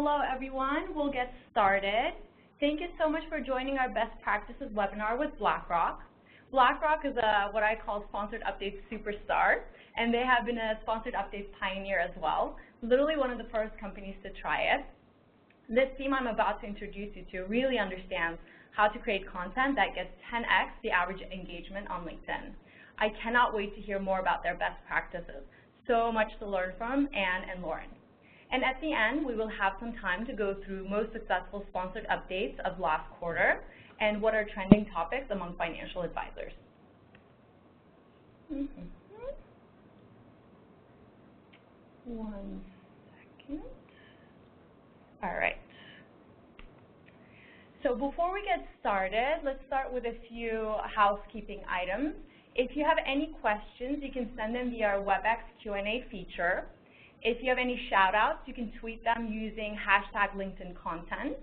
Hello, everyone. We'll get started. Thank you so much for joining our Best Practices webinar with Blackrock. Blackrock is what I call Sponsored Updates Superstar, and they have been a Sponsored Updates pioneer as well, literally one of the first companies to try it. This team I'm about to introduce you to really understands how to create content that gets 10x the average engagement on LinkedIn. I cannot wait to hear more about their best practices. So much to learn from Anne and Lauren. And at the end, we will have some time to go through most successful sponsored updates of last quarter and what are trending topics among financial advisors. One second. All right. So before we get started, let's start with a few housekeeping items. If you have any questions, you can send them via our WebEx Q&A feature. If you have any shout-outs, you can tweet them using #LinkedInContent.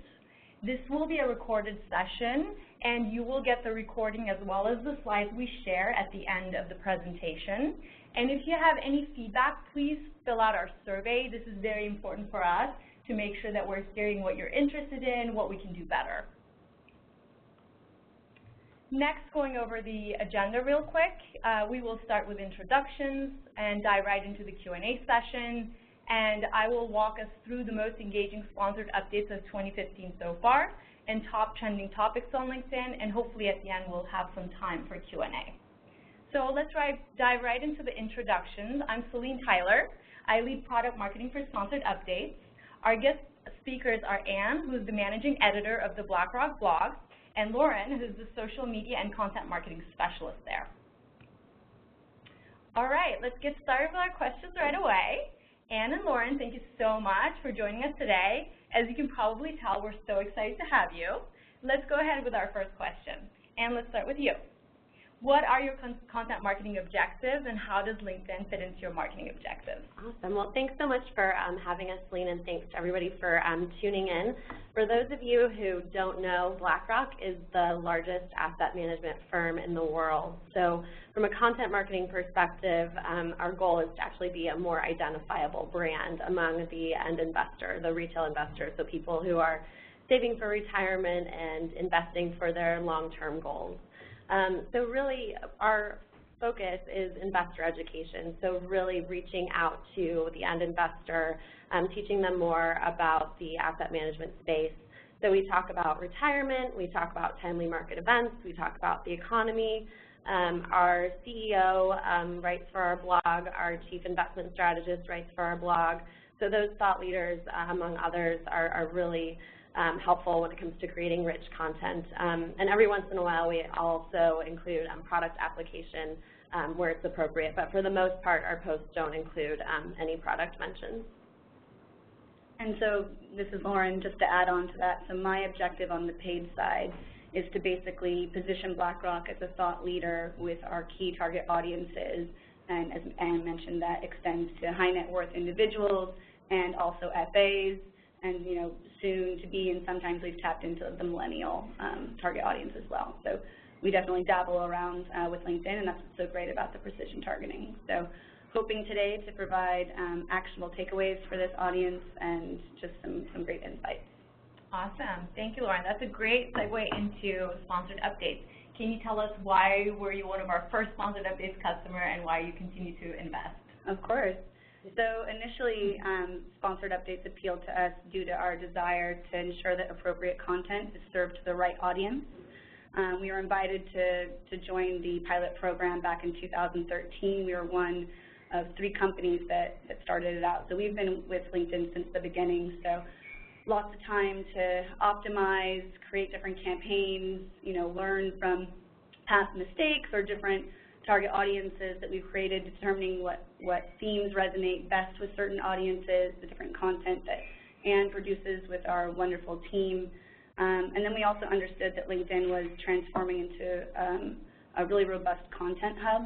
This will be a recorded session, and you will get the recording as well as the slides we share at the end of the presentation. And if you have any feedback, please fill out our survey. This is very important for us to make sure that we're hearing what you're interested in, what we can do better. Next, going over the agenda real quick, we will start with introductions and dive right into the Q&A session. And I will walk us through the most engaging sponsored updates of 2015 so far and top trending topics on LinkedIn. And hopefully at the end, we'll have some time for Q&A. So let's dive right into the introductions. I'm Celine Tyler. I lead product marketing for Sponsored Updates. Our guest speakers are Anne, who's the managing editor of the Blackrock blog, and Lauren, who's the social media and content marketing specialist there. All right, let's get started with our questions right away. Anne and Lauren, thank you so much for joining us today. As you can probably tell, we're so excited to have you. Let's go ahead with our first question. Anne, let's start with you. What are your content marketing objectives, and how does LinkedIn fit into your marketing objectives? Awesome. Well, thanks so much for having us, Celine, and thanks to everybody for tuning in. For those of you who don't know, Blackrock is the largest asset management firm in the world. So from a content marketing perspective, our goal is to actually be a more identifiable brand among the end investor, the retail investor, so people who are saving for retirement and investing for their long-term goals. So really, our focus is investor education, so really reaching out to the end investor, teaching them more about the asset management space. So we talk about retirement, we talk about timely market events, we talk about the economy. Our CEO writes for our blog, our chief investment strategist writes for our blog. So those thought leaders, among others, are really helpful when it comes to creating rich content. And every once in a while, we also include product application where it's appropriate. But for the most part, our posts don't include any product mentions. And so this is Lauren, just to add on to that. So my objective on the paid side is to basically position Blackrock as a thought leader with our key target audiences. And as Anne mentioned, that extends to high net worth individuals and also FAs. And soon to be, and sometimes we've tapped into the millennial target audience as well. So we definitely dabble around with LinkedIn, and that's what's so great about the precision targeting. So hoping today to provide actionable takeaways for this audience and just some great insights. Awesome. Thank you, Lauren. That's a great segue into sponsored updates. Can you tell us why were you one of our first sponsored updates customer and why you continue to invest? Of course. So initially, sponsored updates appealed to us due to our desire to ensure that appropriate content is served to the right audience. We were invited to join the pilot program back in 2013. We were one of 3 companies that started it out. So we've been with LinkedIn since the beginning. So lots of time to optimize, create different campaigns, learn from past mistakes or different target audiences that we've created, determining what themes resonate best with certain audiences, the different content that Anne produces with our wonderful team. And then we also understood that LinkedIn was transforming into a really robust content hub.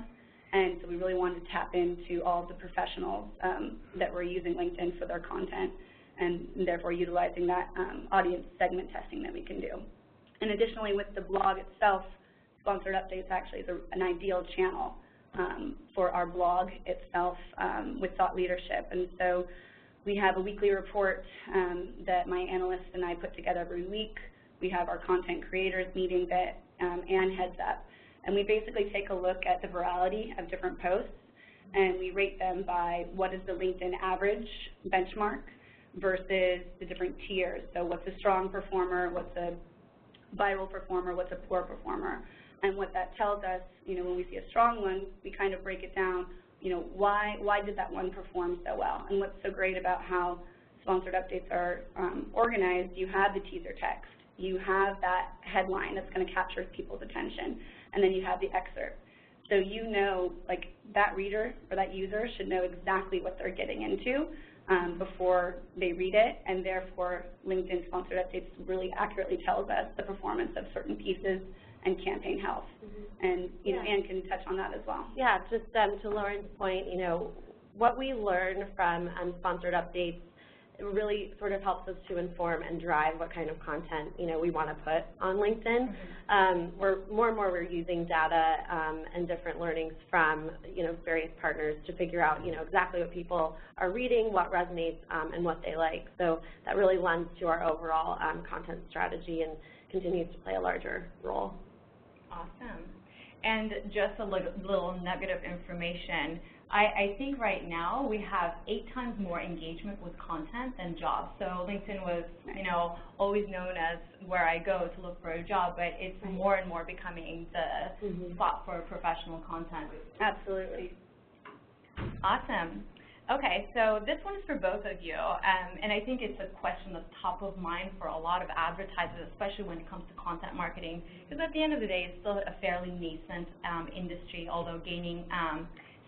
And so we really wanted to tap into all of the professionals that were using LinkedIn for their content and therefore utilizing that audience segment testing that we can do. And additionally, with the blog itself, Sponsored Updates actually is an ideal channel for our blog itself with thought leadership. And so We have a weekly report that my analyst and I put together every week. We have our content creators meeting that Ann heads up. And we basically take a look at the virality of different posts, and we rate them by what is the LinkedIn average benchmark versus the different tiers. So what's a strong performer, what's a viral performer, what's a poor performer. And what that tells us, when we see a strong one, we kind of break it down, why did that one perform so well? And what's so great about how sponsored updates are organized, you have the teaser text, you have that headline that's going to capture people's attention, and then you have the excerpt. So like that reader or that user should know exactly what they're getting into before they read it, and therefore LinkedIn sponsored updates really accurately tells us the performance of certain pieces and campaign health. And Ann can touch on that as well. Yeah, just to Lauren's point, what we learn from sponsored updates, it really sort of helps us to inform and drive what kind of content we want to put on LinkedIn. We're more and more using data and different learnings from various partners to figure out exactly what people are reading, what resonates, and what they like. So that really lends to our overall content strategy and continues to play a larger role. Awesome. And just a little nugget of information. I think right now we have 8 times more engagement with content than jobs. So LinkedIn was, always known as where I go to look for a job, but it's more and more becoming the spot for professional content. Absolutely. Awesome. Okay, so this one is for both of you, and I think it's a question that's top of mind for a lot of advertisers, especially when it comes to content marketing, because at the end of the day, it's still a fairly nascent industry, although gaining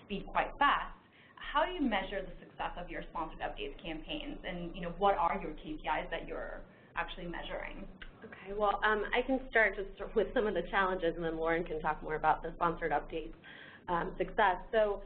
speed quite fast. How do you measure the success of your sponsored updates campaigns, and what are your KPIs that you're actually measuring? Okay, well, I can start just with some of the challenges, and then Lauren can talk more about the sponsored updates success. So,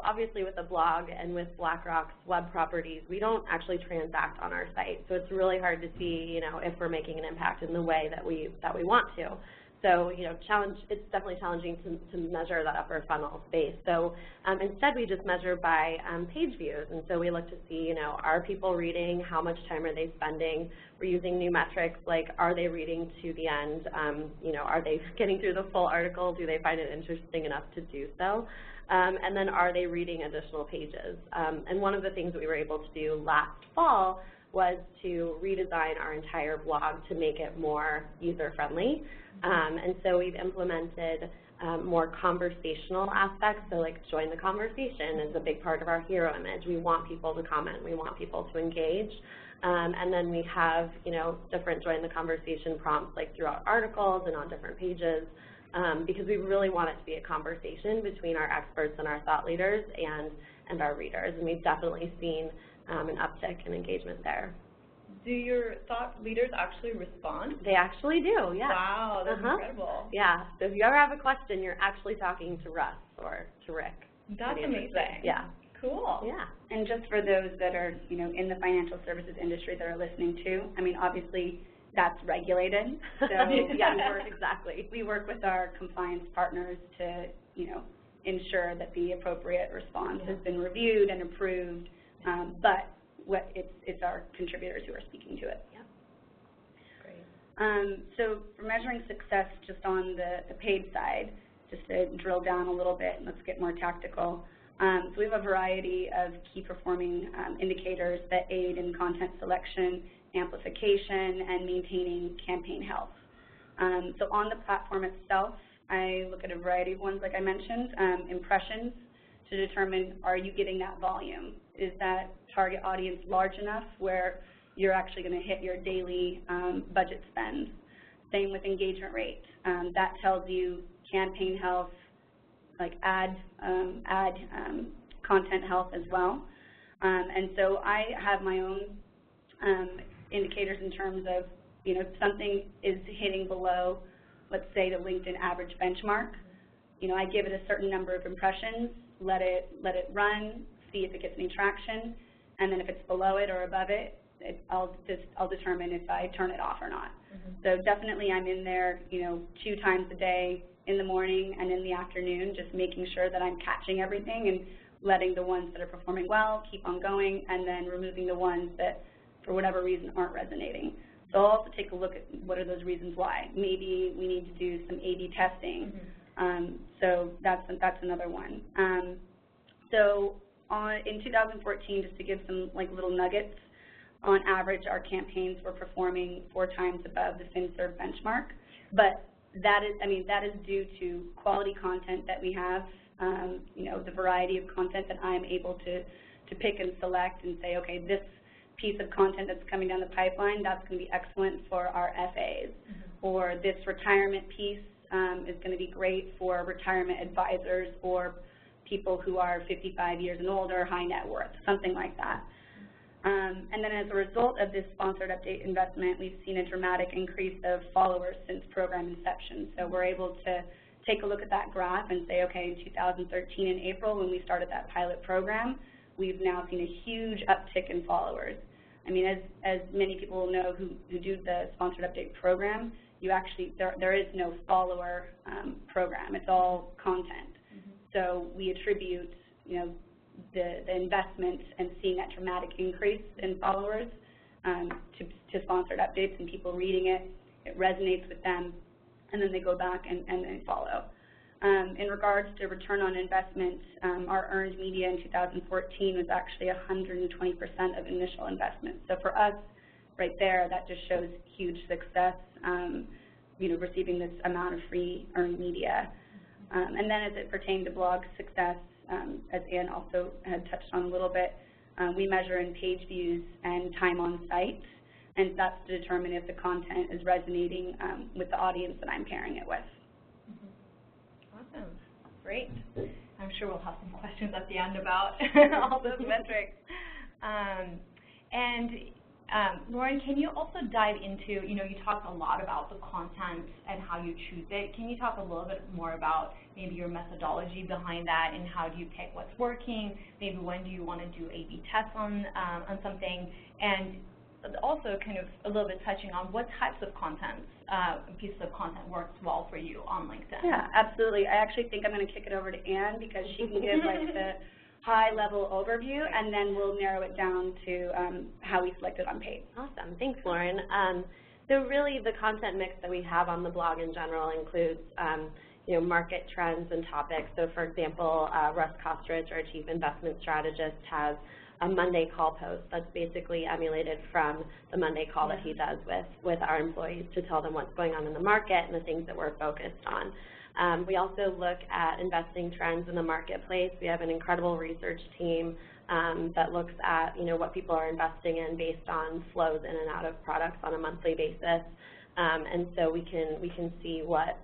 obviously with the blog and with Blackrock's web properties, we don't actually transact on our site, so it's really hard to see, if we're making an impact in the way that we want to. So, it's definitely challenging to measure that upper funnel space. So instead we just measure by page views, and so we look to see, are people reading, how much time are they spending? We're using new metrics like, are they reading to the end? Are they getting through the full article? Do they find it interesting enough to do so? And then are they reading additional pages? And one of the things that we were able to do last fall was to redesign our entire blog to make it more user-friendly. And so we've implemented more conversational aspects, so like join the conversation is a big part of our hero image. We want people to comment, we want people to engage. And then we have, different join the conversation prompts like throughout articles and on different pages. Because we really want it to be a conversation between our experts and our thought leaders and our readers, and we've definitely seen an uptick in engagement there. Do your thought leaders actually respond? They actually do, yeah. Wow, that's incredible. Yeah, so if you ever have a question, you're actually talking to Russ or to Rick. That's amazing. Yeah. Cool. Yeah. And just for those that are, in the financial services industry that are listening too, obviously that's regulated. So yeah, exactly. We work with our compliance partners to, ensure that the appropriate response has been reviewed and approved, but it's our contributors who are speaking to it. Yep. Great. So for measuring success just on the paid side, just to drill down a little bit and let's get more tactical. So we have a variety of key performing indicators that aid in content selection, amplification, and maintaining campaign health. So on the platform itself, I look at a variety of ones, like I mentioned, impressions to determine, are you getting that volume? Is that target audience large enough where you're actually going to hit your daily budget spend? Same with engagement rate. That tells you campaign health, like ad content health as well. And so I have my own indicators in terms of, something is hitting below, let's say, the LinkedIn average benchmark. I give it a certain number of impressions, let it run, see if it gets any traction, and then if it's below it or above it, I'll determine if I turn it off or not. So definitely I'm in there, 2 times a day, in the morning and in the afternoon, just making sure that I'm catching everything and letting the ones that are performing well keep on going, and then removing the ones that, for whatever reason, aren't resonating. So I'll also take a look at what are those reasons why. Maybe we need to do some A/B testing. So that's another one. In 2014, just to give some little nuggets, on average, our campaigns were performing 4 times above the FinServ benchmark. But that is due to quality content that we have, the variety of content that I'm able to pick and select and say, okay, this piece of content that's coming down the pipeline, that's going to be excellent for our FAs. Or this retirement piece is going to be great for retirement advisors or people who are 55 years and older, high net worth, something like that. And then as a result of this sponsored update investment, we've seen a dramatic increase of followers since program inception. So we're able to take a look at that graph and say, okay, in 2013 in April, when we started that pilot program, we've now seen a huge uptick in followers. I mean, as many people will know who do the sponsored update program, you actually, there is no follower program. It's all content. So we attribute, the investment and seeing that dramatic increase in followers to sponsored updates and people reading it. It resonates with them, and then they go back and they follow. In regards to return on investment, our earned media in 2014 was actually 120% of initial investment. So for us, right there, that just shows huge success, receiving this amount of free earned media. And then as it pertained to blog success, as Ann also had touched on a little bit, we measure in page views and time on site, and that's to determine if the content is resonating with the audience that I'm pairing it with. Awesome. Great. I'm sure we'll have some questions at the end about all those metrics. Lauren, can you also dive into, you talked a lot about the content and how you choose it. Can you talk a little bit more about maybe your methodology behind that and how do you pick what's working? Maybe when do you want to do A/B tests on something? And also kind of a little bit touching on what types of content, pieces of content works well for you on LinkedIn. Yeah, absolutely. I actually think I'm going to kick it over to Ann because she can give the high-level overview, and then we'll narrow it down to how we select it on paid. Awesome. Thanks, Lauren. So really, the content mix that we have on the blog in general includes, market trends and topics. So, for example, Russ Kostridge, our Chief Investment Strategist, has a Monday call post that's basically emulated from the Monday call that he does with our employees to tell them what's going on in the market and the things that we're focused on. We also look at investing trends in the marketplace. We have an incredible research team that looks at, what people are investing in based on flows in and out of products on a monthly basis. And so we can see what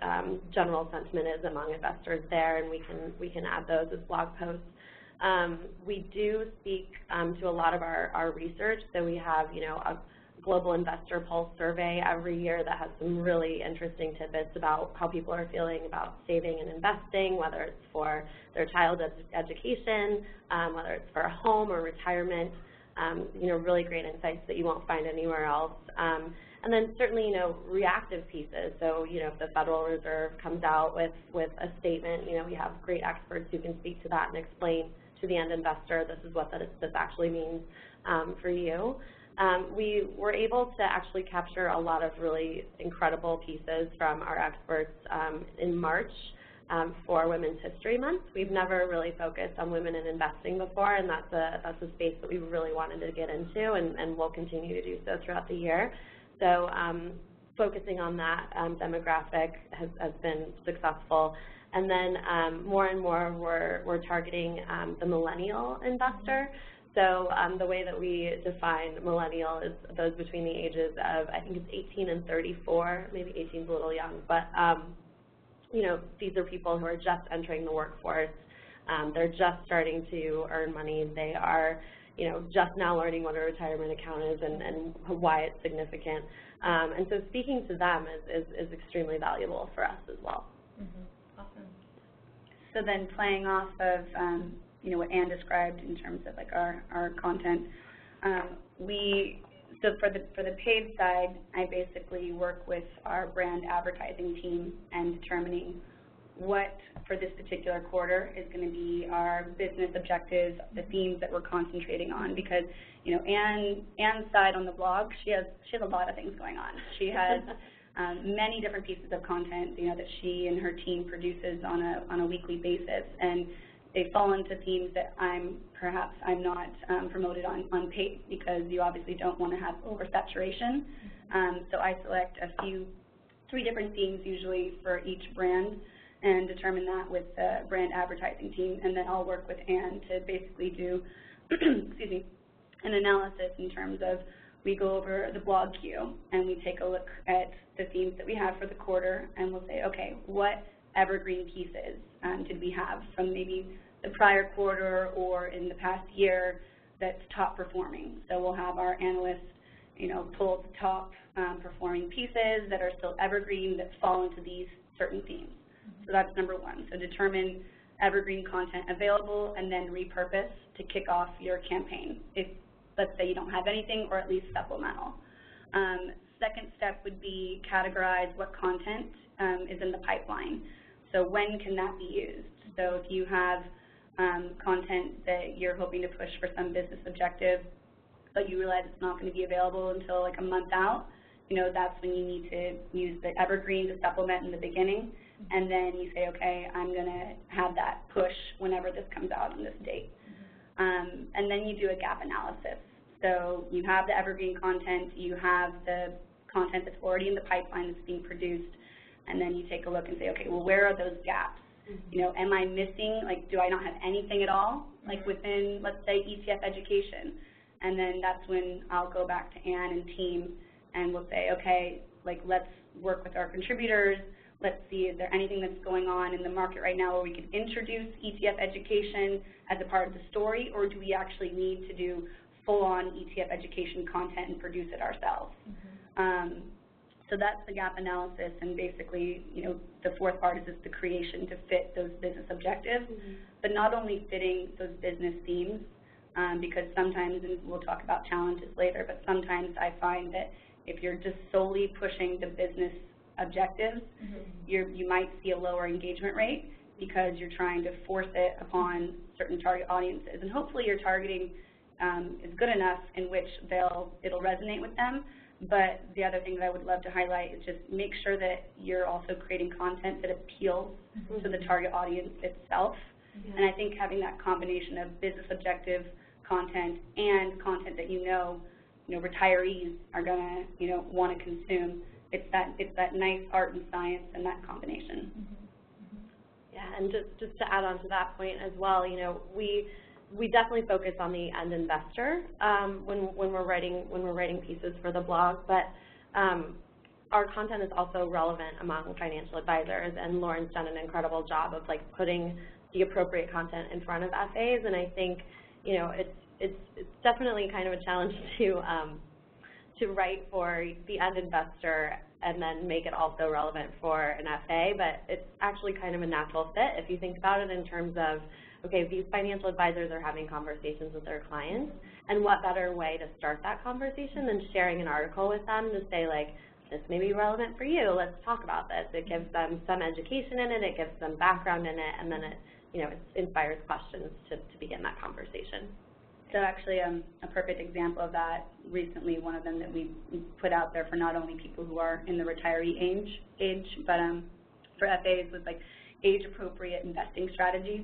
general sentiment is among investors there, and we can add those as blog posts. We do speak to a lot of our research. So we have, a global investor pulse survey every year that has some really interesting tidbits about how people are feeling about saving and investing, whether it's for their child's education, whether it's for a home or retirement, really great insights that you won't find anywhere else. And then certainly, reactive pieces. So, if the Federal Reserve comes out with a statement, we have great experts who can speak to that and explain to the end investor, this is what this actually means for you. We were able to actually capture a lot of really incredible pieces from our experts in March for Women's History Month. We've never really focused on women in investing before, and that's a space that we really wanted to get into, and we'll continue to do so throughout the year. So focusing on that demographic has been successful. And then more and more we're targeting the millennial investor. So the way that we define millennial is those between the ages of, I think it's 18 and 34, maybe 18 is a little young, but these are people who are just entering the workforce. They're just starting to earn money. They are, just now learning what a retirement account is and why it's significant. And so speaking to them is extremely valuable for us as well. Mm-hmm. Awesome. So then playing off of what Ann described in terms of our content, so for the paid side, I basically work with our brand advertising team and determining what, for this particular quarter, is going to be our business objectives, the themes that we're concentrating on, because, you know, Anne's side on the blog, she has a lot of things going on. She has many different pieces of content, you know, that she and her team produces on a weekly basis, and they fall into themes that I'm not promoted on paid, because you obviously don't want to have oversaturation. So I select three different themes usually for each brand, and determine that with the brand advertising team, and then I'll work with Anne to basically do excuse me, an analysis in terms of, we go over the blog queue and we take a look at the themes that we have for the quarter, and we'll say, okay, what evergreen pieces did we have from maybe the prior quarter or in the past year that's top performing. So we'll have our analysts, you know, pull the top performing pieces that are still evergreen that fall into these certain themes. So that's number one. So determine evergreen content available and then repurpose to kick off your campaign if, let's say, you don't have anything, or at least supplemental. Second step would be categorize what content is in the pipeline. So when can that be used? So if you have content that you're hoping to push for some business objective, but you realize it's not going to be available until like a month out, you know, that's when you need to use the evergreen to supplement in the beginning, and then you say, okay, I'm going to have that push whenever this comes out on this date. And then you do a gap analysis. So you have the evergreen content, you have the content that's already in the pipeline that's being produced, and then you take a look and say, okay, well, where are those gaps? You know, am I missing, like, do I not have anything at all, like within, let's say, ETF education? And then that's when I'll go back to Anne and team, and we'll say, okay, like, let's work with our contributors. Let's see, is there anything that's going on in the market right now where we can introduce ETF education as a part of the story, or do we actually need to do full-on ETF education content and produce it ourselves? So that's the gap analysis, and basically, you know, the fourth part is just the creation to fit those business objectives, but not only fitting those business themes, because sometimes, and we'll talk about challenges later, but sometimes I find that if you're just solely pushing the business objectives, you might see a lower engagement rate because you're trying to force it upon certain target audiences. And hopefully your targeting is good enough in which it'll resonate with them. But the other thing that I would love to highlight is just make sure that you're also creating content that appeals to the target audience itself. And I think having that combination of business objective content and content that you know retirees are gonna want to consume. It's that nice art and science and that combination. Yeah, and just to add on to that point as well, you know, we definitely focus on the end investor when we're writing pieces for the blog, but our content is also relevant among financial advisors, and Lauren's done an incredible job of like putting the appropriate content in front of FAs, and I think, you know, it's definitely kind of a challenge to write for the end investor and then make it also relevant for an FA, but it's actually kind of a natural fit if you think about it in terms of, okay, these financial advisors are having conversations with their clients, and what better way to start that conversation than sharing an article with them to say, like, this may be relevant for you, let's talk about this. It gives them some education in it, it gives them background in it, and then it, you know, it inspires questions to begin that conversation. So actually a perfect example of that, recently one of them that we put out there for not only people who are in the retiree age, but for FAs was like age-appropriate investing strategies.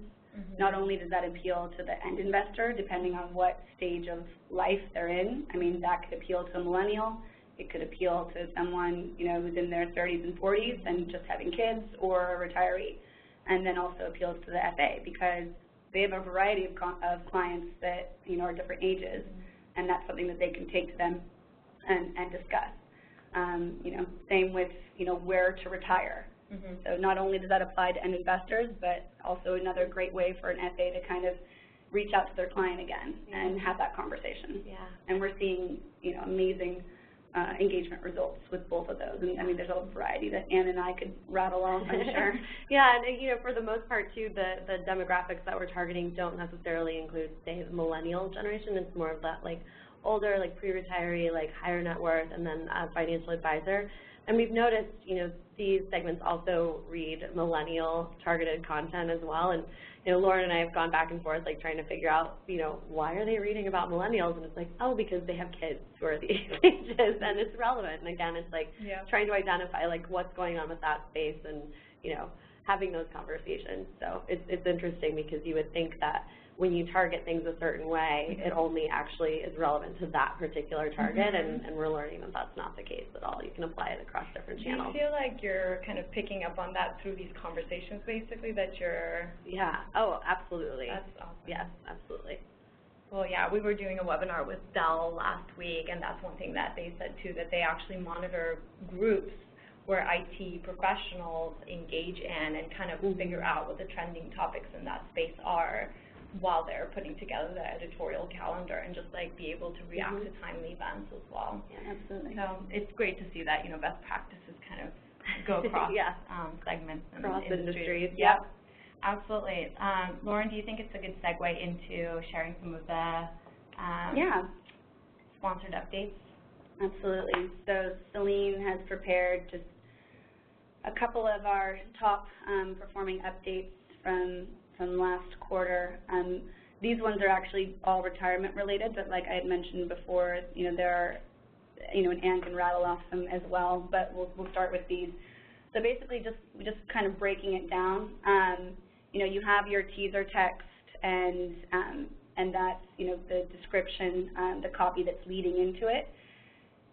Not only does that appeal to the end investor, depending on what stage of life they're in. I mean, that could appeal to a millennial. It could appeal to someone, you know, who's in their 30s and 40s and just having kids, or a retiree. And then also appeals to the FA because they have a variety of clients that, you know, are different ages, and that's something that they can take to them and discuss. You know, same with, you know, where to retire. So not only does that apply to end investors, but also another great way for an FA to kind of reach out to their client again and have that conversation. And we're seeing, you know, amazing engagement results with both of those. And I mean, there's a variety that Anne and I could rattle off, I'm sure. Yeah, and you know, for the most part too, the demographics that we're targeting don't necessarily include, say, the millennial generation. It's more of that like older, like pre-retiree, like higher net worth, and then a financial advisor. And we've noticed, you know, these segments also read millennial targeted content as well. And, you know, Lauren and I have gone back and forth, like, trying to figure out, you know, why are they reading about millennials? And it's like, oh, because they have kids who are these ages, and it's relevant. And again, it's like trying to identify, like, what's going on with that space and, you know, having those conversations. So it's interesting because you would think that when you target things a certain way, it only actually is relevant to that particular target, and we're learning that that's not the case at all. You can apply it across different channels. Do you feel like you're kind of picking up on that through these conversations, basically, that you're... Yeah. Oh, absolutely. That's awesome. Yes, absolutely. Well, yeah, we were doing a webinar with Dell last week, and that's one thing that they said, too, that they actually monitor groups where IT professionals engage in and kind of figure out what the trending topics in that space are, while they're putting together the editorial calendar, and just like be able to react to timely events as well. Yeah, absolutely. So it's great to see that, you know, best practices kind of go across segments and across industries. Yep, absolutely. Lauren, do you think it's a good segue into sharing some of the sponsored updates? Absolutely. So Celine has prepared just a couple of our top performing updates from last quarter. These ones are actually all retirement related, but like I had mentioned before, you know, there are, you know, and Anne can rattle off them as well, but we'll start with these. So basically just kind of breaking it down, you know, you have your teaser text and that's, you know, the description, the copy that's leading into it.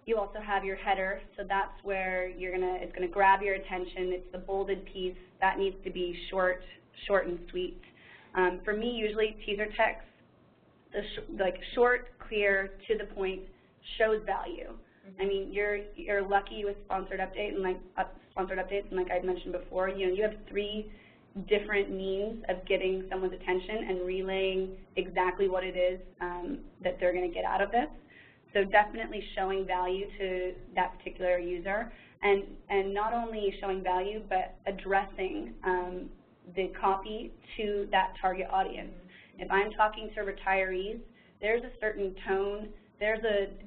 You also have your header, so that's where it's gonna grab your attention. It's the bolded piece that needs to be short and sweet. For me, usually teaser text, like short, clear, to the point, shows value. I mean, you're lucky with sponsored updates, and like I'd mentioned before, you know, you have 3 different means of getting someone's attention and relaying exactly what it is that they're going to get out of this. So definitely showing value to that particular user, and not only showing value, but addressing the copy to that target audience. If I'm talking to retirees, there's a certain tone, there's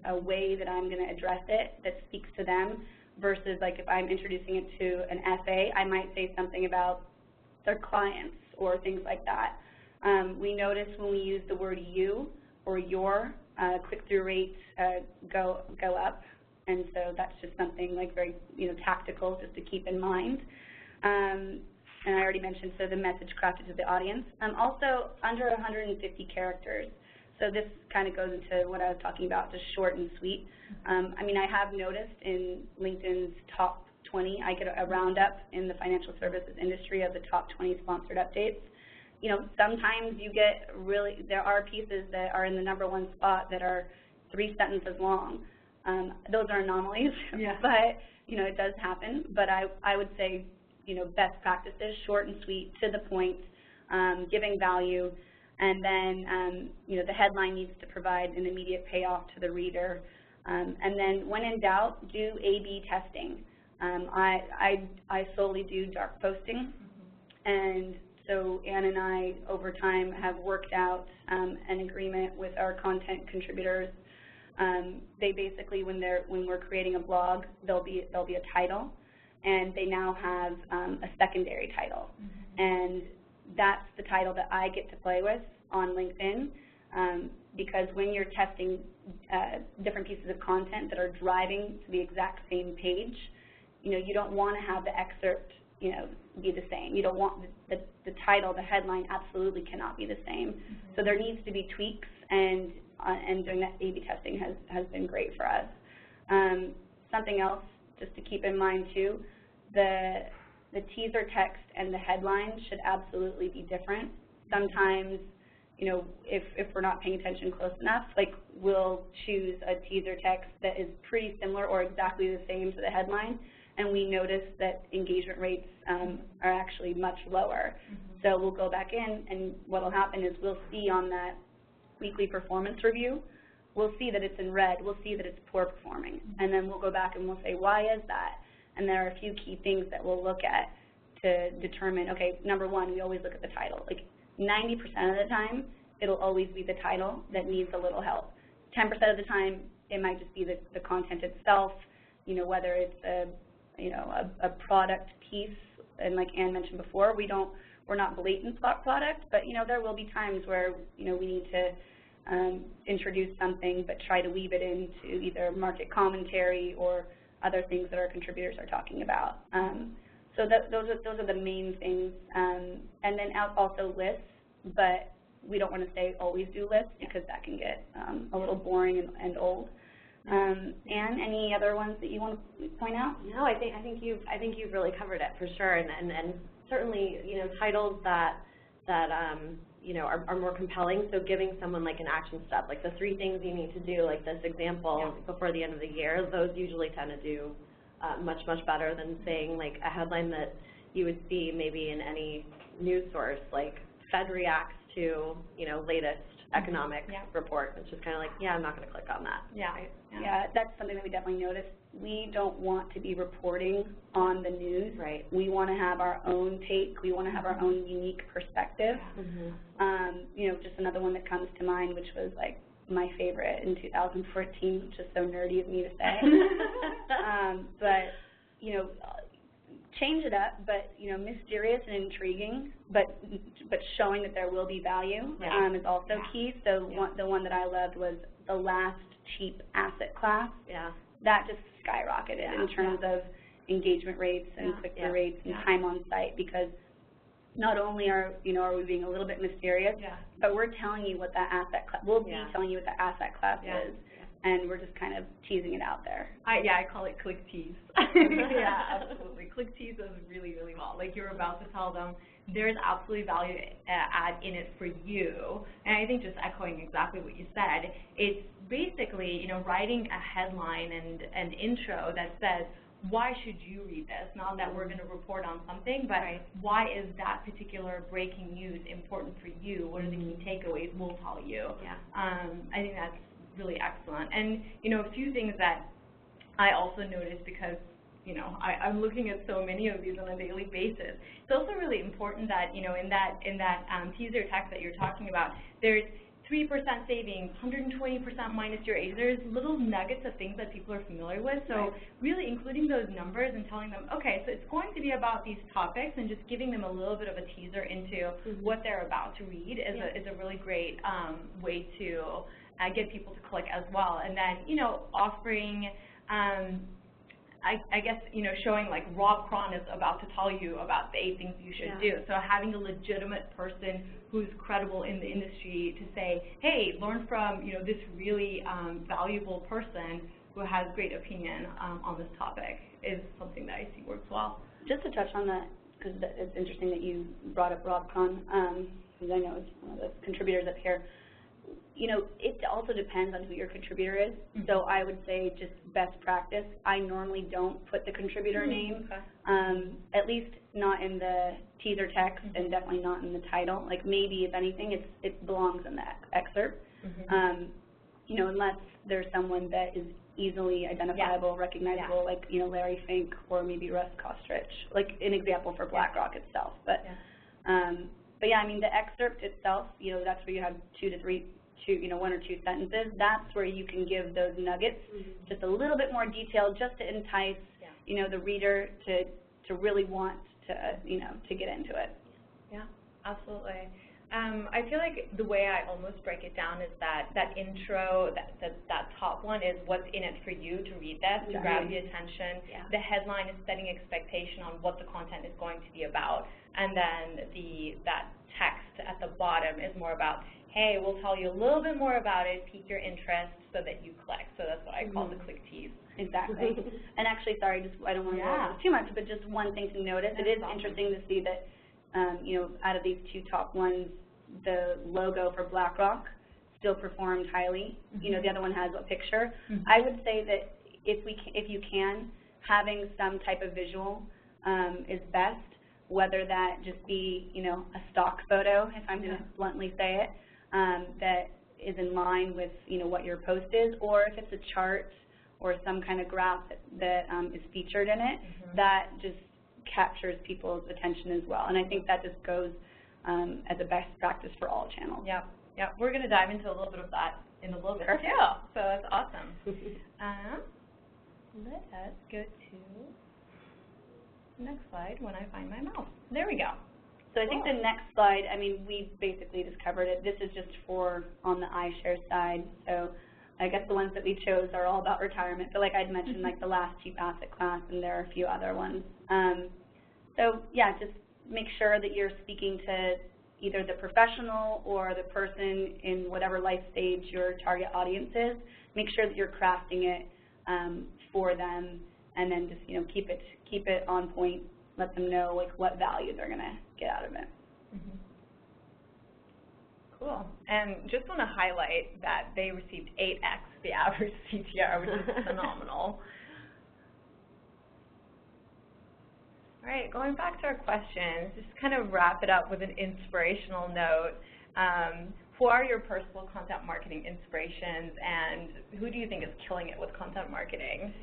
a way that I'm going to address it that speaks to them, versus like if I'm introducing it to an FA, I might say something about their clients or things like that. We notice when we use the word you or your, click-through rates go up, and so that's just something like very, you know, tactical just to keep in mind. And I already mentioned, so the message crafted to the audience. Also under 150 characters. So this kind of goes into what I was talking about, just short and sweet. I mean, I have noticed in LinkedIn's top 20, I get a roundup in the financial services industry of the top 20 sponsored updates. You know, sometimes you get there are pieces that are in the #1 spot that are 3 sentences long. Those are anomalies, but, you know, it does happen. But I would say, you know, best practices, short and sweet, to the point, giving value, and then, you know, the headline needs to provide an immediate payoff to the reader. And then when in doubt, do A/B testing. I solely do dark posting, and so Anne and I, over time, have worked out an agreement with our content contributors. They basically, when we're creating a blog, there'll be a title, and they now have a secondary title, and that's the title that I get to play with on LinkedIn, because when you're testing different pieces of content that are driving to the exact same page, you know, you don't want to have the excerpt, you know, be the same. You don't want the title, the headline absolutely cannot be the same. So there needs to be tweaks, and doing that A/B testing has been great for us. Something else just to keep in mind too, the teaser text and the headline should absolutely be different. Sometimes, you know, if we're not paying attention close enough, like we'll choose a teaser text that is pretty similar or exactly the same to the headline, and we notice that engagement rates are actually much lower. So we'll go back in, and what will happen is we'll see on that weekly performance review, we'll see that it's in red, we'll see that it's poor performing, and then we'll go back and we'll say, why is that? And there are a few key things that we'll look at to determine, okay, #1, we always look at the title. Like 90% of the time, it'll always be the title that needs a little help. 10% of the time, it might just be the content itself, you know, whether it's a product piece, and like Ann mentioned before, we're not blatant product, but there will be times where we need to introduce something, but try to weave it into either market commentary or other things that our contributors are talking about. So those are the main things, and then also lists, but we don't want to say always do lists because that can get a little boring and old. Anne, any other ones that you want to point out? No, I think you've really covered it for sure, and certainly titles that are more compelling. So giving someone like an action step, like the 3 things you need to do, like this example before the end of the year, those usually tend to do much better than saying like a headline that you would see maybe in any news source, like Fed reacts to latest economic report. It's just kind of like, I'm not going to click on that. Yeah, that's something that we definitely noticed. We don't want to be reporting on the news. Right. We want to have our own take. We want to have our own unique perspective. Just another one that comes to mind, which was like my favorite in 2014, which is so nerdy of me to say. But change it up, but mysterious and intriguing, but showing that there will be value is also key. So the one that I loved was the last cheap asset class. That just skyrocketed in terms of engagement rates and click-through rates and time on site, because not only are we being a little bit mysterious, but we're telling you what that asset class. We'll be telling you what the asset class is. And we're just kind of teasing it out there. I call it click tease. Absolutely. Click tease does really well. Like you're about to tell them there's absolutely value add in it for you. And I think just echoing exactly what you said, it's basically writing a headline and an intro that says, why should you read this? Not that we're going to report on something, but why is that particular breaking news important for you? What are the key takeaways? We'll tell you. I think that's really excellent. And a few things that I also noticed, because I'm looking at so many of these on a daily basis. It's also really important that in that teaser text that you're talking about, there's 3% savings, 120% minus your age. There's little nuggets of things that people are familiar with. So really including those numbers and telling them, okay, so it's going to be about these topics, and just giving them a little bit of a teaser into what they're about to read is a really great way to get people to click as well. And then, offering, I guess, showing like Rob Cron is about to tell you about the 8 things you should do. So having a legitimate person who's credible in the industry to say, hey, learn from, this really valuable person who has great opinion on this topic is something that I see works well. Just to touch on that, because it's interesting that you brought up Rob Cron, because I know it's one of the contributors up here. It also depends on who your contributor is. So I would say just best practice. I normally don't put the contributor name, at least not in the teaser text, and definitely not in the title. Like maybe, if anything, it belongs in the excerpt. Unless there's someone that is easily identifiable, recognizable, like Larry Fink or maybe Russ Kostrich, like an example for Blackrock itself. But yeah, I mean the excerpt itself, that's where you have 1 or 2 sentences. That's where you can give those nuggets, just a little bit more detail, just to entice the reader to really want to get into it. Yeah, absolutely. I feel like the way I almost break it down is that intro, that top one is what's in it for you to read this, to grab the attention. The headline is setting expectation on what the content is going to be about, and then that text at the bottom is more about, hey, we'll tell you a little bit more about it, pique your interest so that you click. So that's what I call the click tease. Exactly. And actually, sorry, I don't want to go over too much, but just one thing to notice, it is interesting to see that out of these 2 top ones, the logo for Blackrock still performed highly. The other one has a picture. I would say that if you can, having some type of visual is best, whether that just be a stock photo, if I'm going to bluntly say it, that is in line with what your post is, or if it's a chart or some kind of graph that is featured in it, that just captures people's attention as well. And I think that just goes as a best practice for all channels. Yeah. We're going to dive into a little bit of that in a little bit too. So that's awesome. Let us go to next slide when I find my mouse. There we go. So I think the next slide, I mean, we basically just covered it. This is just for on the iShare side. So I guess the ones that we chose are all about retirement. But like I'd mentioned, like the last cheap asset class, and there are a few other ones. So yeah, just make sure that you're speaking to either the professional or the person in whatever life stage your target audience is. Make sure that you're crafting it for them, and then just keep it on point. Let them know like what value they're gonna get out of it. Mm-hmm. Cool. And just want to highlight that they received 8x the average CTR, which is phenomenal. All right, going back to our questions, just kind of wrap it up with an inspirational note. Who are your personal content marketing inspirations, and who do you think is killing it with content marketing?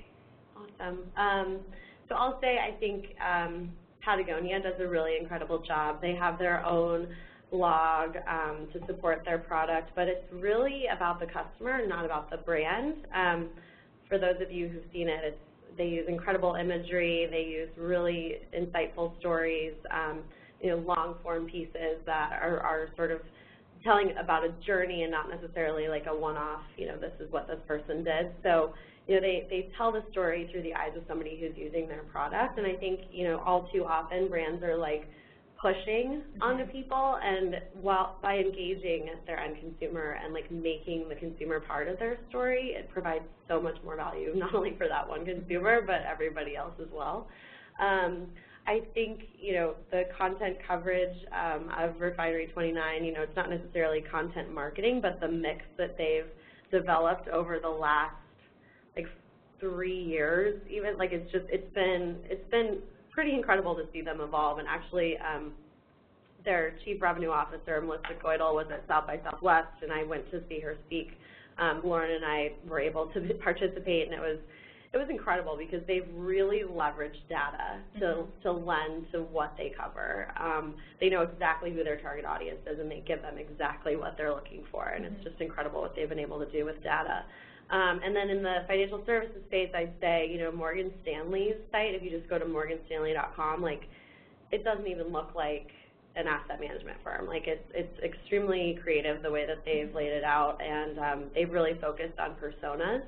Awesome. So I'll say I think Patagonia does a really incredible job. They have their own blog to support their product, but it's really about the customer, not about the brand. For those of you who've seen it, they use incredible imagery, they use really insightful stories, long-form pieces that are sort of telling about a journey and not necessarily like a one-off, this is what this person did. So, they tell the story through the eyes of somebody who's using their product, and I think, all too often brands are like pushing onto people, and by engaging their end consumer and like making the consumer part of their story, it provides so much more value, not only for that one consumer, but everybody else as well. I think, the content coverage of Refinery 29, it's not necessarily content marketing, but the mix that they've developed over the last, 3 years, even, it's been pretty incredible to see them evolve. And actually, their Chief Revenue Officer, Melissa Goidel, was at South by Southwest, and I went to see her speak. Lauren and I were able to participate, and it was incredible because they've really leveraged data to lend to what they cover. They know exactly who their target audience is, and they give them exactly what they're looking for, and it's just incredible what they've been able to do with data. And then in the financial services space, I'd say, Morgan Stanley's site, if you just go to morganstanley.com, it doesn't even look like an asset management firm. It's extremely creative the way that they've laid it out, and they've really focused on personas.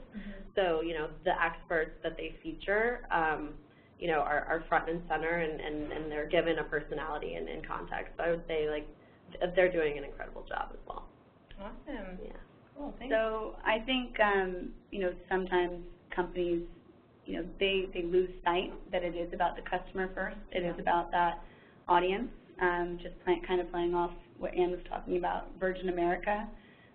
So, the experts that they feature, are front and center, and they're given a personality and context. So I would say, they're doing an incredible job as well. Awesome. Yeah. Cool, thanks. So I think, sometimes companies, they lose sight that it is about the customer first. It is about that audience. Just kind of playing off what Ann was talking about, Virgin America,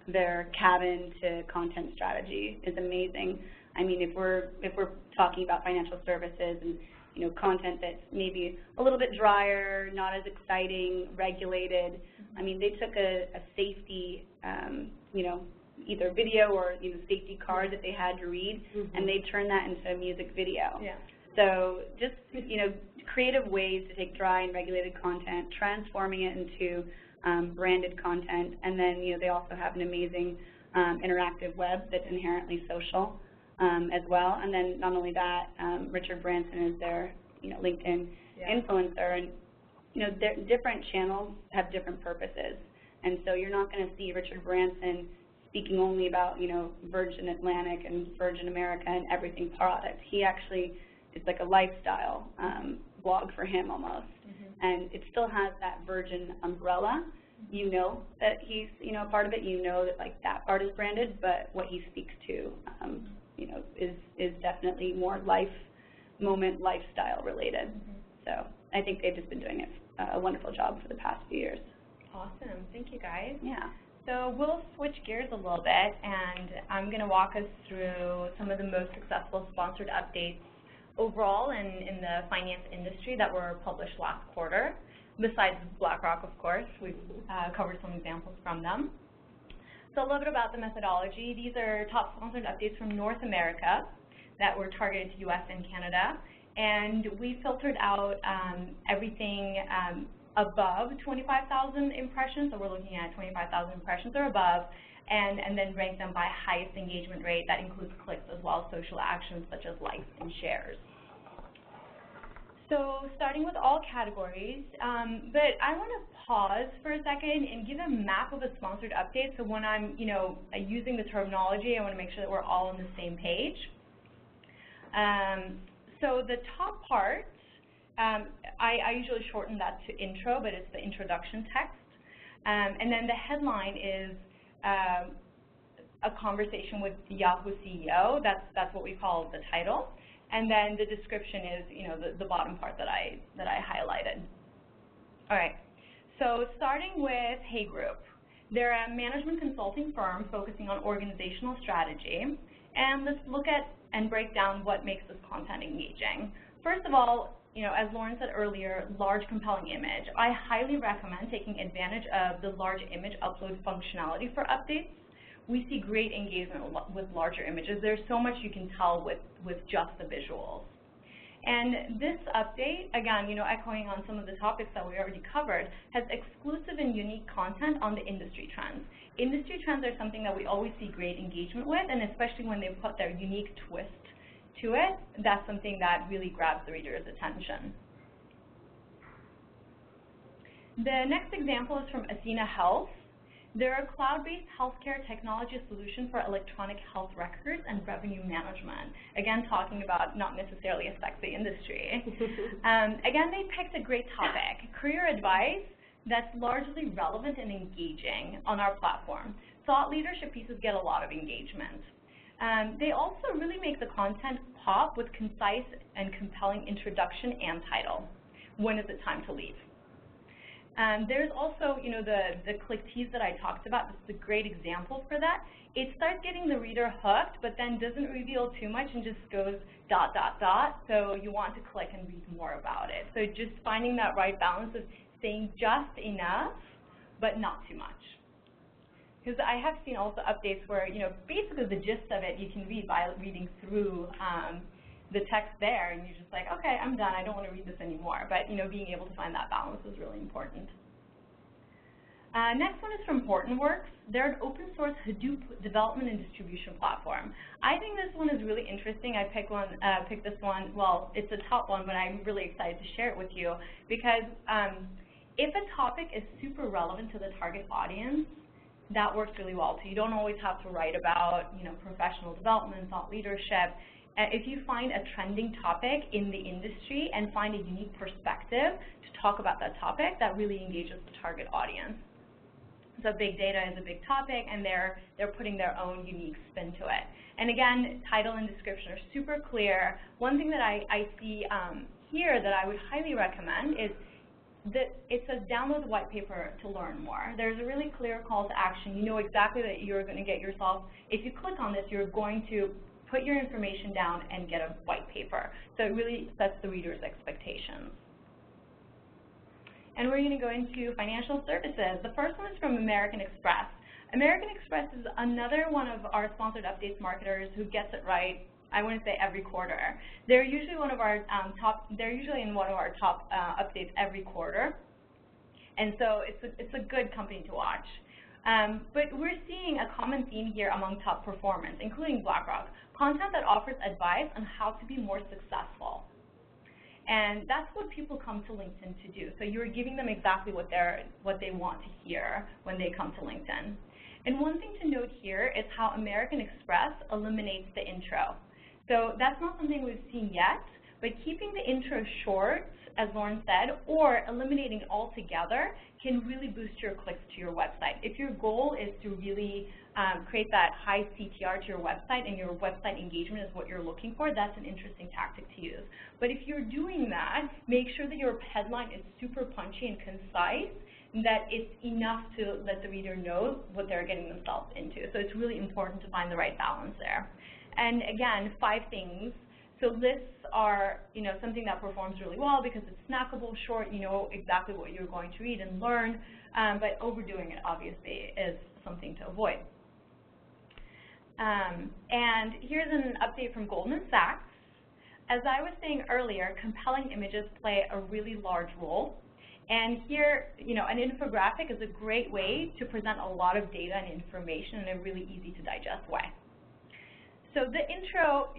their cabin to content strategy is amazing. I mean, if we're talking about financial services and content that's maybe a little bit drier, not as exciting, regulated. I mean, they took a safety, either video or safety card that they had to read, and they turned that into a music video. Yeah. So just creative ways to take dry and regulated content, transforming it into branded content, and then they also have an amazing interactive web that's inherently social as well. And then not only that, Richard Branson is their LinkedIn influencer, and different channels have different purposes, and so you're not going to see Richard Branson speaking only about Virgin Atlantic and Virgin America and everything product. He actually is like a lifestyle blog for him almost, and it still has that Virgin umbrella. That he's a part of it. That that part is branded, but what he speaks to is definitely more lifestyle related. So I think they've just been doing a wonderful job for the past few years. Awesome. Thank you, guys. Yeah. So we'll switch gears a little bit, and I'm going to walk us through some of the most successful sponsored updates overall in the finance industry that were published last quarter. Besides Blackrock, of course, we've covered some examples from them. So a little bit about the methodology. These are top sponsored updates from North America that were targeted to US and Canada. And we filtered out everything above 25,000 impressions, so we're looking at 25,000 impressions or above, and then rank them by highest engagement rate. That includes clicks as well as social actions such as likes and shares. So starting with all categories, but I want to pause for a second and give a map of a sponsored update. So when I'm, using the terminology, I want to make sure that we're all on the same page. So the top part, I usually shorten that to intro, but it's the introduction text. And then the headline is a conversation with the Yahoo CEO. That's what we call the title. And then the description is, the bottom part that I highlighted. All right. So starting with Hey Group. They're a management consulting firm focusing on organizational strategy. And let's look at and break down what makes this content engaging. First of all, as Lauren said earlier, large compelling image. I highly recommend taking advantage of the large image upload functionality for updates. We see great engagement with larger images. There's so much you can tell with just the visuals. And this update, again, echoing on some of the topics that we already covered, has exclusive and unique content on the industry trends. Industry trends are something that we always see great engagement with, and especially when they put their unique twist to it, that's something that really grabs the reader's attention. The next example is from Athena Health. They're a cloud-based healthcare technology solution for electronic health records and revenue management. Again, talking about not necessarily a sexy industry. Again, they picked a great topic, career advice that's largely relevant and engaging on our platform. Thought leadership pieces get a lot of engagement. They also really make the content pop with concise and compelling introduction and title. When is it time to leave? There's also, the click tease that I talked about. This is a great example for that. It starts getting the reader hooked, but then doesn't reveal too much and just goes ... So you want to click and read more about it. So just finding that right balance of saying just enough, but not too much. Because I have seen also updates where, basically the gist of it you can read by reading through the text there, and you're just like, okay, I'm done, I don't want to read this anymore. But, being able to find that balance is really important. Next one is from Hortonworks. They're an open source Hadoop development and distribution platform. I think this one is really interesting. I picked this one, well, it's a top one, but I'm really excited to share it with you because if a topic is super relevant to the target audience, that works really well. So you don't always have to write about, professional development, thought leadership. If you find a trending topic in the industry and find a unique perspective to talk about that topic, that really engages the target audience. So big data is a big topic, and they're putting their own unique spin to it. And again, title and description are super clear. One thing that I see here that I would highly recommend is that it says download the white paper to learn more. There's a really clear call to action. You know exactly that you're going to get yourself, if you click on this, you're going to put your information down and get a white paper. So it really sets the reader's expectations. And we're going to go into financial services. The first one is from American Express. American Express is another one of our sponsored updates marketers who gets it right, I wouldn't say every quarter. They're usually one of our they're usually in one of our top updates every quarter. And so it's a good company to watch. But we're seeing a common theme here among top performers, including Blackrock, content that offers advice on how to be more successful. And that's what people come to LinkedIn to do. So you're giving them exactly what they want to hear when they come to LinkedIn. And one thing to note here is how American Express eliminates the intro. So that's not something we've seen yet, but keeping the intro short, as Lauren said, or eliminating it altogether can really boost your clicks to your website. If your goal is to really create that high CTR to your website and your website engagement is what you're looking for, that's an interesting tactic to use. But if you're doing that, make sure that your headline is super punchy and concise, and that it's enough to let the reader know what they're getting themselves into. So it's really important to find the right balance there. And again, 5 things. So lists are, something that performs really well because it's snackable, short, you know exactly what you're going to read and learn, but overdoing it obviously is something to avoid. And here's an update from Goldman Sachs. As I was saying earlier, compelling images play a really large role. And here, an infographic is a great way to present a lot of data and information in a really easy to digest way. So the intro,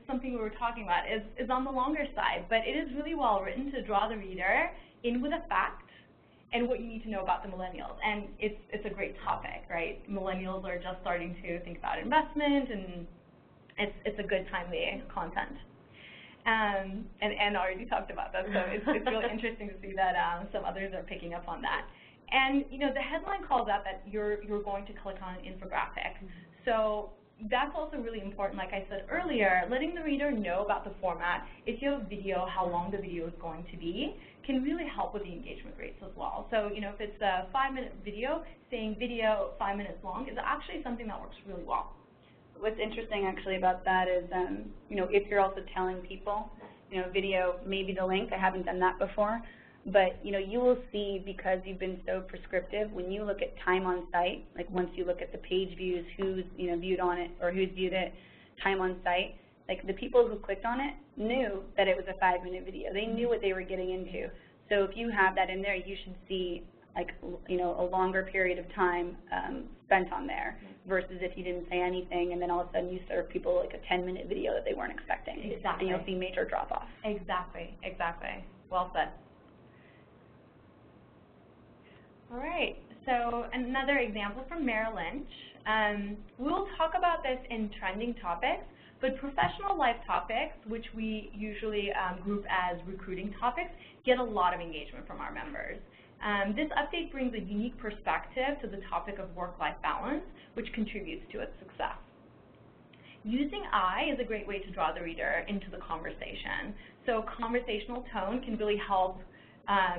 something we were talking about, is on the longer side, but it is really well written to draw the reader in with a fact and what you need to know about the millennials. And it's a great topic, right? Millennials are just starting to think about investment, and it's a good timely content. And Anne already talked about that, so it's really interesting to see that some others are picking up on that. And the headline calls out that you're going to click on an infographic. So that's also really important, like I said earlier, letting the reader know about the format. If you have a video, how long the video is going to be, can really help with the engagement rates as well. So, if it's a 5-minute video, saying video 5 minutes long is actually something that works really well. What's interesting actually about that is, if you're also telling people, video, maybe the link, I haven't done that before, but, you will see, because you've been so prescriptive, when you look at time on site, like once you look at the page views, who's, viewed on it or who's viewed it, time on site, like the people who clicked on it knew that it was a 5-minute video. They knew what they were getting into. So if you have that in there, you should see, like, a longer period of time spent on there versus if you didn't say anything and then all of a sudden you serve people like a 10-minute video that they weren't expecting. Exactly. And you'll see major drop-off. Exactly. Well said. All right, so another example from Merrill Lynch. We'll talk about this in trending topics, but professional life topics, which we usually group as recruiting topics, get a lot of engagement from our members. This update brings a unique perspective to the topic of work-life balance, which contributes to its success. Using I is a great way to draw the reader into the conversation. So conversational tone can really help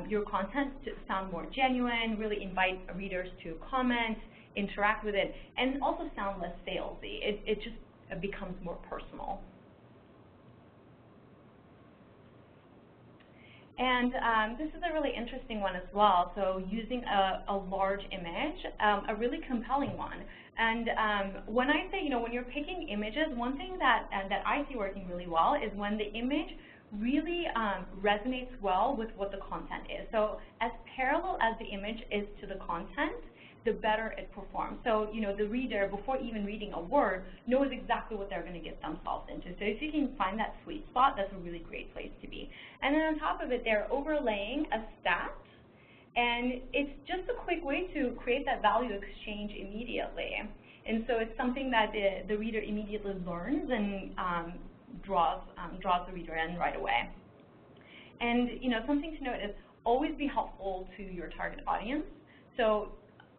your content to sound more genuine, really invite readers to comment, interact with it, and also sound less salesy. It just becomes more personal. And this is a really interesting one as well. So using a large image, a really compelling one. And when I say, when you're picking images, one thing that I see working really well is when the image really resonates well with what the content is. So as parallel as the image is to the content, the better it performs. So, the reader, before even reading a word, knows exactly what they're going to get themselves into. So if you can find that sweet spot, that's a really great place to be. And then on top of it, they're overlaying a stat, and it's just a quick way to create that value exchange immediately. And so it's something that the reader immediately learns and draws the reader in right away. And something to note is always be helpful to your target audience. So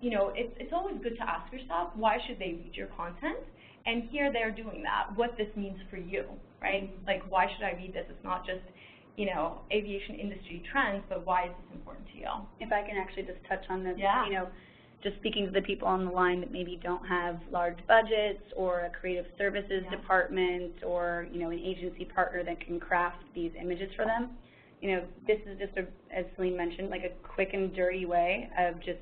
it's always good to ask yourself, why should they read your content? And here they're doing that, what this means for you, right? Like, why should I read this? It's not just aviation industry trends, but why is this important to you? If I can actually just touch on this, yeah. Just speaking to the people on the line that maybe don't have large budgets or a creative services department or, an agency partner that can craft these images for them, this is just, as Celine mentioned, like a quick and dirty way of just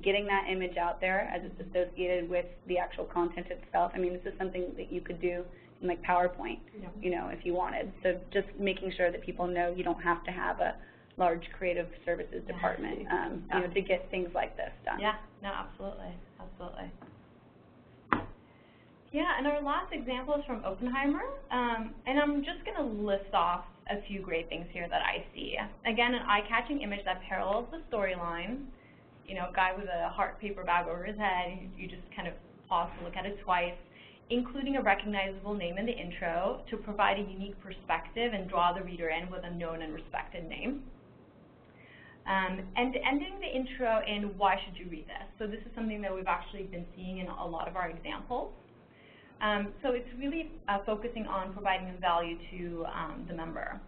getting that image out there as it's associated with the actual content itself. I mean, this is something that you could do in like PowerPoint, if you wanted. So just making sure that people know you don't have to have a large creative services department, to get things like this done. Yeah, no, absolutely. Yeah, and our last example is from Oppenheimer, and I'm just going to list off a few great things here that I see. Again, an eye-catching image that parallels the storyline. A guy with a heart paper bag over his head, you just kind of pause to look at it twice, including a recognizable name in the intro to provide a unique perspective and draw the reader in with a known and respected name. And ending the intro in, why should you read this? So this is something that we've actually been seeing in a lot of our examples. So it's really focusing on providing value to the member.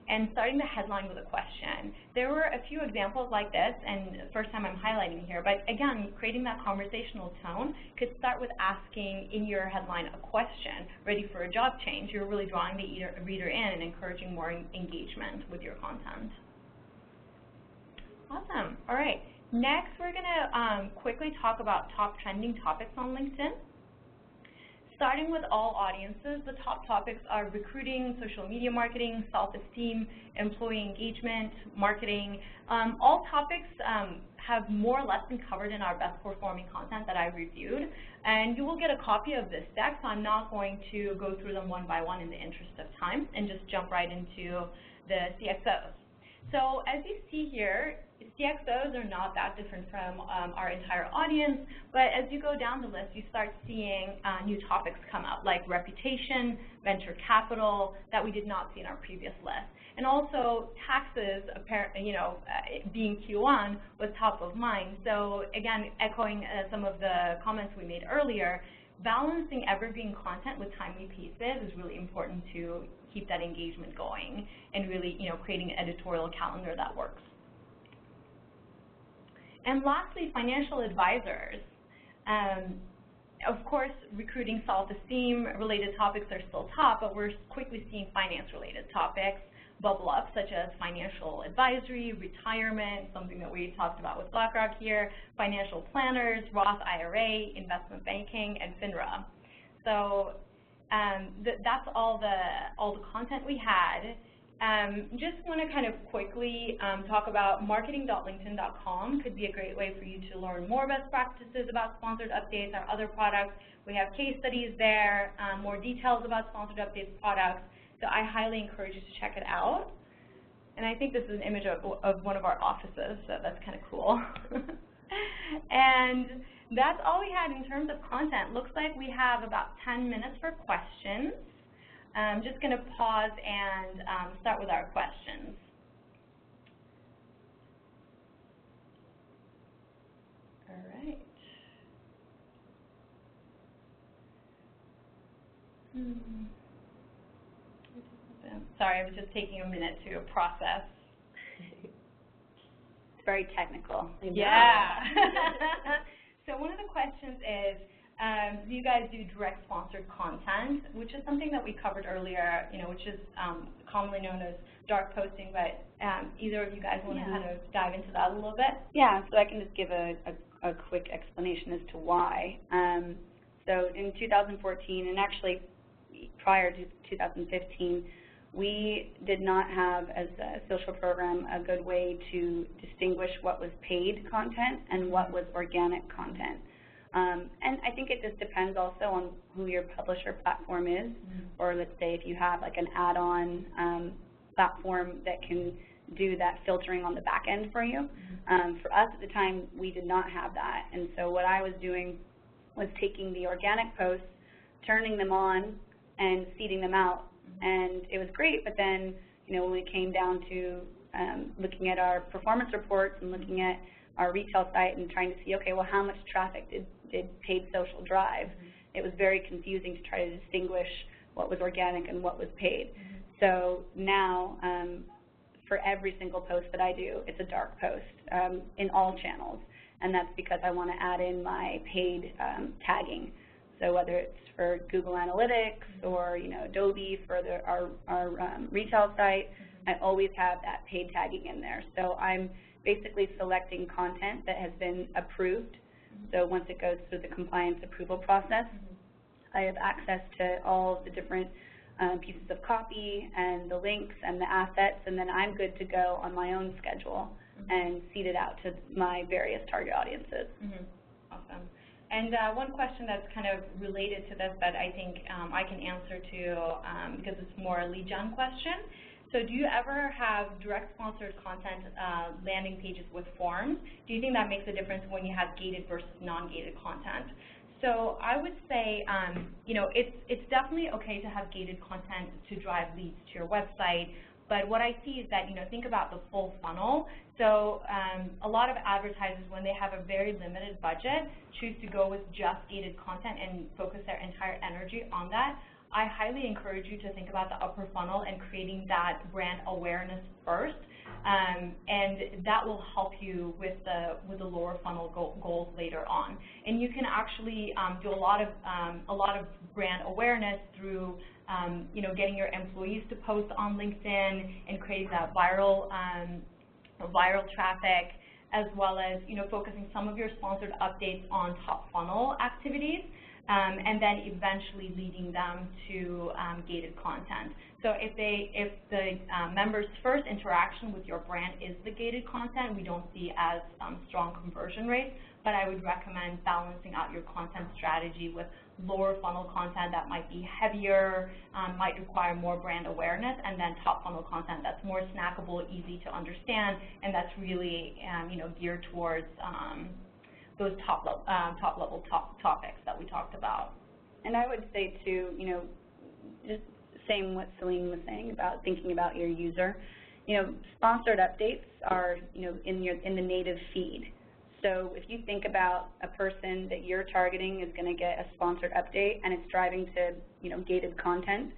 And starting the headline with a question. There were a few examples like this, and the first time I'm highlighting here, but again, creating that conversational tone could start with asking in your headline a question, ready for a job change. You're really drawing the reader in and encouraging more engagement with your content. Awesome. All right. Next, we're going to quickly talk about top trending topics on LinkedIn. Starting with all audiences, the top topics are recruiting, social media marketing, self-esteem, employee engagement, marketing. All topics have more or less been covered in our best performing content that I reviewed. And you will get a copy of this deck, so I'm not going to go through them one by one in the interest of time and just jump right into the CXOs. So as you see here, CXOs are not that different from our entire audience, but as you go down the list, you start seeing new topics come up, like reputation, venture capital, that we did not see in our previous list. And also taxes, being Q1 was top of mind. So again, echoing some of the comments we made earlier, balancing evergreen content with timely pieces is really important to keep that engagement going and really, creating an editorial calendar that works. And lastly, financial advisors. Of course, recruiting, self-esteem related topics are still top, but we're quickly seeing finance-related topics bubble up, such as financial advisory, retirement, something that we talked about with Blackrock here, financial planners, Roth IRA, investment banking, and FINRA. So that's all the content we had. Just want to kind of quickly talk about marketing.linkedin.com could be a great way for you to learn more best practices about sponsored updates, our other products. We have case studies there, more details about sponsored updates products, so I highly encourage you to check it out. And I think this is an image of one of our offices, so that's kind of cool. And that's all we had in terms of content. Looks like we have about 10 minutes for questions. I'm just going to pause and start with our questions. All right. Sorry, I was just taking a minute to process. It's very technical. Yeah. So one of the questions is, do you guys do direct sponsored content, which is something that we covered earlier, which is commonly known as dark posting, but either of you guys want to kind of dive into that a little bit? Yeah, so I can just give a quick explanation as to why. So in 2014, and actually prior to 2015, we did not have, as a social program, a good way to distinguish what was paid content and what was organic content. And I think it just depends also on who your publisher platform is, or let's say if you have like an add-on platform that can do that filtering on the back end for you. For us at the time, we did not have that, and so what I was doing was taking the organic posts, turning them on, and seeding them out, and it was great, but then, when it came down to looking at our performance reports and looking at our retail site and trying to see, okay, well, how much traffic did paid social drive? It was very confusing to try to distinguish what was organic and what was paid. So now, for every single post that I do, it's a dark post in all channels, and that's because I want to add in my paid tagging. So whether it's for Google Analytics or Adobe for our retail site, I always have that paid tagging in there. So I'm basically selecting content that has been approved. So once it goes through the compliance approval process, I have access to all of the different pieces of copy and the links and the assets, and then I'm good to go on my own schedule and seed it out to my various target audiences. Awesome. And one question that's kind of related to this that I think I can answer to, because it's more a lead gen question. So do you ever have direct sponsored content landing pages with forms? Do you think that makes a difference when you have gated versus non-gated content? So I would say, it's definitely okay to have gated content to drive leads to your website, but what I see is that, think about the full funnel. So a lot of advertisers, when they have a very limited budget, choose to go with just gated content and focus their entire energy on that. I highly encourage you to think about the upper funnel and creating that brand awareness first, and that will help you with the lower funnel goals later on. And you can actually do a lot of brand awareness through getting your employees to post on LinkedIn and creating that viral traffic. as well as, focusing some of your sponsored updates on top funnel activities, and then eventually leading them to gated content. So if the members' first interaction with your brand is the gated content, we don't see as strong conversion rates, but I would recommend balancing out your content strategy with lower funnel content that might be heavier, might require more brand awareness, and then top funnel content that's more snackable, easy to understand, and that's really geared towards those top level topics that we talked about. And I would say too, just saying what Celine was saying about thinking about your user, sponsored updates are in the native feed. So if you think about a person that you're targeting is going to get a sponsored update and it's driving to gated content,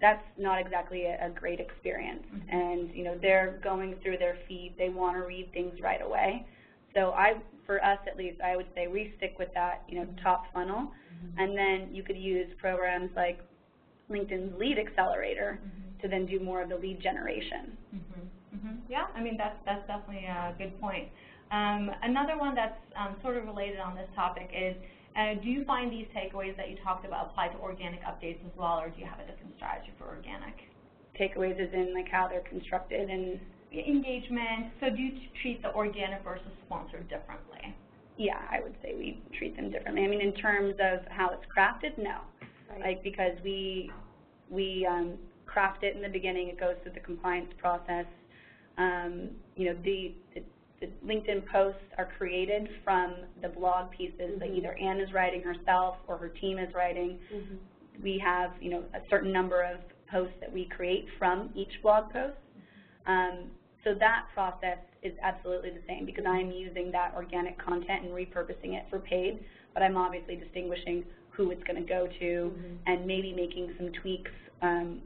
that's not exactly a great experience. And they're going through their feed, they want to read things right away. So for us at least, I would say we stick with that top funnel, and then you could use programs like LinkedIn's Lead Accelerator to then do more of the lead generation. Yeah, I mean that's definitely a good point. Another one that's sort of related on this topic is, do you find these takeaways that you talked about apply to organic updates as well, or do you have a different strategy for organic? Takeaways as in like how they're constructed and engagement. So do you treat the organic versus sponsored differently? Yeah, I would say we treat them differently. I mean, in terms of how it's crafted, no. Right. Because we craft it in the beginning, it goes through the compliance process. The LinkedIn posts are created from the blog pieces that either Anne is writing herself or her team is writing. We have, a certain number of posts that we create from each blog post. So that process is absolutely the same because I'm using that organic content and repurposing it for paid, but I'm obviously distinguishing who it's going to go to and maybe making some tweaks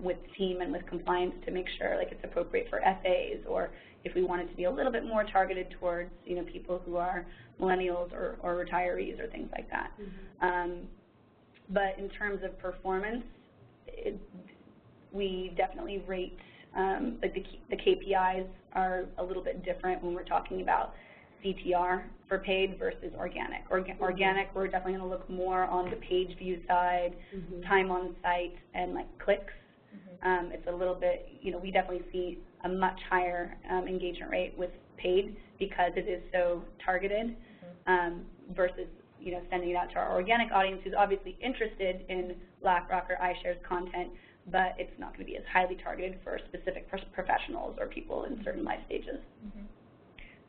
with the team and with compliance to make sure like it's appropriate for FAs, or if we want it to be a little bit more targeted towards people who are millennials or retirees or things like that. But in terms of performance, we definitely rate like the KPIs are a little bit different when we're talking about CTR for paid versus organic. Organic, we're definitely going to look more on the page view side, time on site, and like clicks. It's a little bit, we definitely see a much higher engagement rate with paid because it is so targeted versus sending it out to our organic audience who's obviously interested in Blackrock or iShares content, but it's not going to be as highly targeted for specific professionals or people in certain life stages.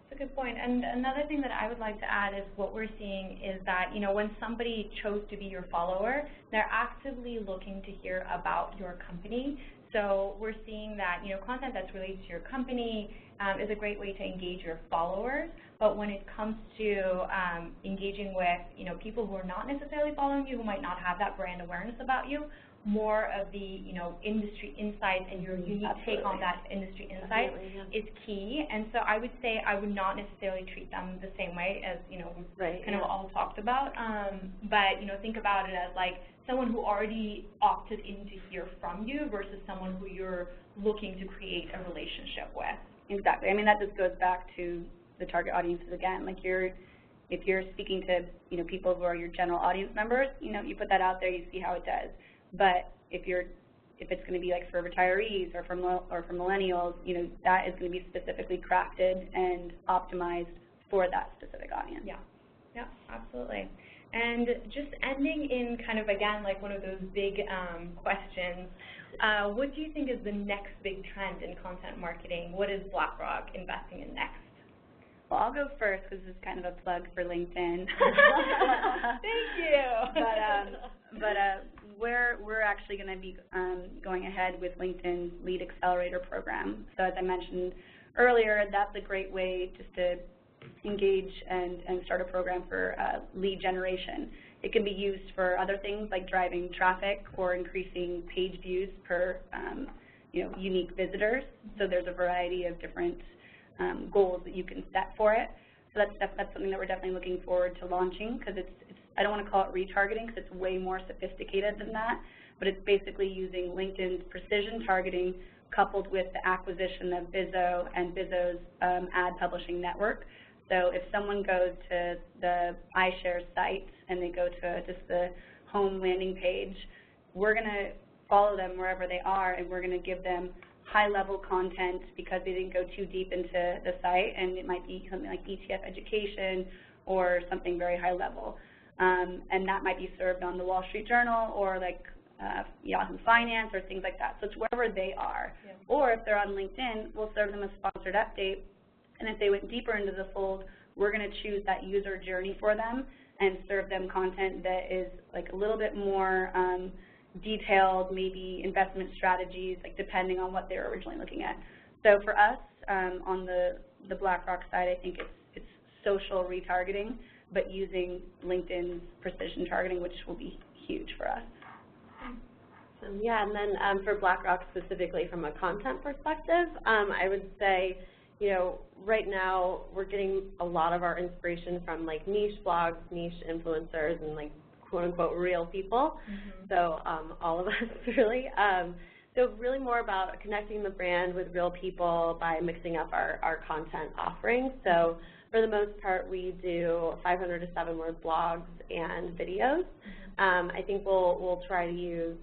That's a good point. And another thing that I would like to add is what we're seeing is that, when somebody chose to be your follower, they're actively looking to hear about your company. So we're seeing that, content that's related to your company is a great way to engage your followers. But when it comes to engaging with, people who are not necessarily following you, who might not have that brand awareness about you, more of the, industry insights and your unique take on that industry insight is key. And so I would say I would not necessarily treat them the same way as, kind of all talked about. But, think about it as like someone who already opted in to hear from you versus someone who you're looking to create a relationship with. Exactly. I mean, that just goes back to the target audiences again. Like if you're speaking to, people who are your general audience members, you put that out there, you see how it does. But if it's going to be like for retirees or for millennials, that is going to be specifically crafted and optimized for that specific audience. Yeah, absolutely. And just ending in kind of, again, like one of those big questions, what do you think is the next big trend in content marketing? What is Blackrock investing in next? Well, I'll go first because this is kind of a plug for LinkedIn. Thank you. But we're actually going to be going ahead with LinkedIn's Lead Accelerator program. So as I mentioned earlier, that's a great way just to engage and start a program for lead generation. It can be used for other things like driving traffic or increasing page views per unique visitors. So there's a variety of different goals that you can set for it. So that's something that we're definitely looking forward to launching because it's I don't want to call it retargeting because it's way more sophisticated than that, but it's basically using LinkedIn's precision targeting coupled with the acquisition of Bizzo and Bizzo's ad publishing network. So if someone goes to the iShare site and they go to just the home landing page, we're going to follow them wherever they are, and we're going to give them high-level content because they didn't go too deep into the site, and it might be something like ETF education or something very high-level. And that might be served on the Wall Street Journal or like Yahoo Finance or things like that. So it's wherever they are. Yeah. Or if they're on LinkedIn, we'll serve them a sponsored update. And if they went deeper into the fold, we're going to choose that user journey for them and serve them content that is like a little bit more detailed, maybe investment strategies, like depending on what they were originally looking at. So for us, on the Blackrock side, I think it's social retargeting, but using LinkedIn's precision targeting, which will be huge for us. Yeah, and then for Blackrock specifically from a content perspective, I would say, you know, right now we're getting a lot of our inspiration from like niche blogs, niche influencers, and like quote-unquote real people. Mm-hmm. So all of us really. So really more about connecting the brand with real people by mixing up our content offerings. So for the most part, we do 500 to 7-word blogs and videos. I think we'll try to use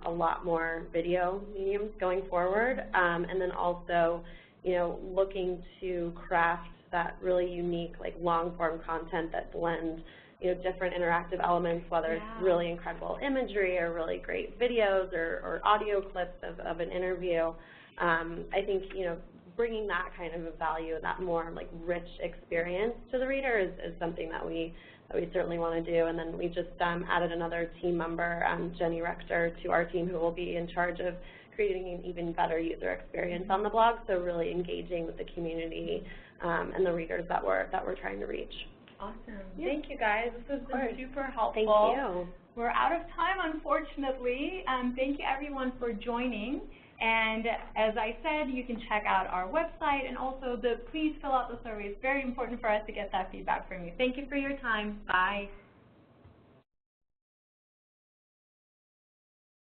a lot more video mediums going forward, and then also, you know, looking to craft that really unique, like long-form content that blends, you know, different interactive elements, whether it's really incredible imagery or really great videos or audio clips of an interview. I think, you know, bringing that kind of a value and that more like rich experience to the reader is something that we certainly want to do. And then we just added another team member, Jenny Rector, to our team, who will be in charge of creating an even better user experience on the blog, so really engaging with the community and the readers that we're trying to reach. Awesome. Yeah. Thank you, guys. This has been super helpful. Thank you. We're out of time, unfortunately. Thank you, everyone, for joining. And as I said, you can check out our website, and also please fill out the survey. It's very important for us to get that feedback from you. Thank you for your time. Bye.